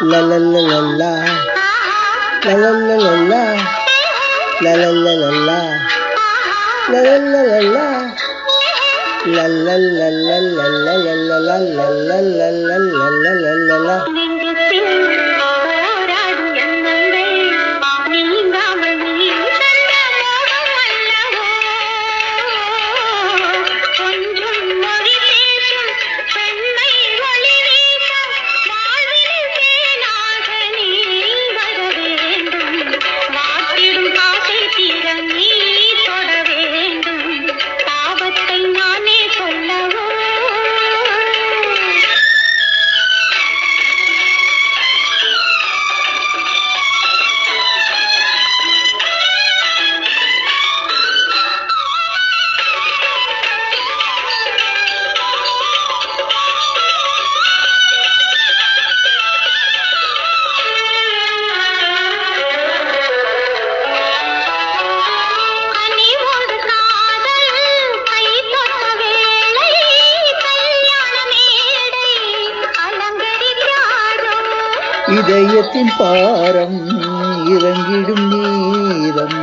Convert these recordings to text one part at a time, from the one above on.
La la la la la, la la la la la, la la la la la, la la la la la, la la la la la la la la la la la la la. இதயத்தின் பாரம் இறங்கிடும் நேரம்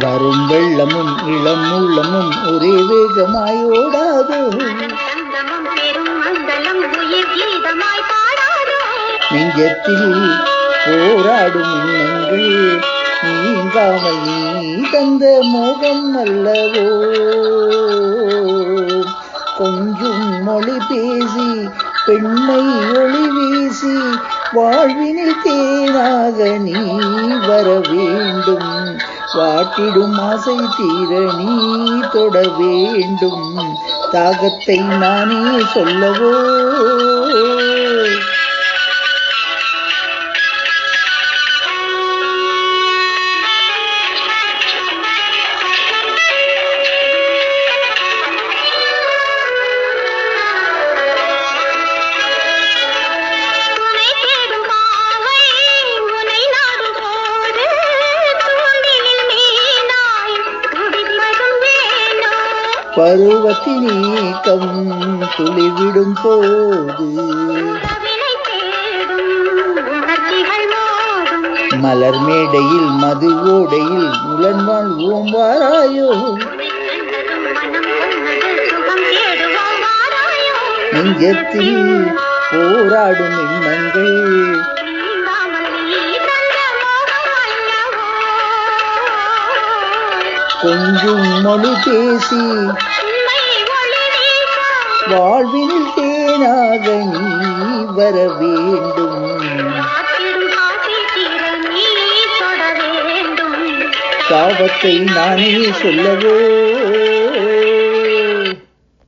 வரும் வெள்ளமும் இளம் உள்ளமும் ஒரே வேகமாயோடாதோ நெஞ்சத்தில் போராடும் எண்ணங்கள் நீங்காமல் நீ தந்த மோகம் அல்லவோ கொஞ்சம் மொழி பேசி பெண்மை ஒளி வீசி வாழ்வினில் தேனாக நீ வர வேண்டும் வாட்டிடும் ஆசை தீர நீ தொட வேண்டும் தாகத்தை நானே சொல்லவோ பருவத்தின் நீக்கம் துளிவிடும் போது மலர் மேடையில் மது ஓடையில் உலன் வாழ்வோம் வாராயோ நெஞ்சத்தில் போராடும் எண்ணங்கள் கொஞ்சம் மொழி பேசி வாழ்வினில் தேனாக நீ வர வேண்டும் தாவத்தை நானே சொல்லவோ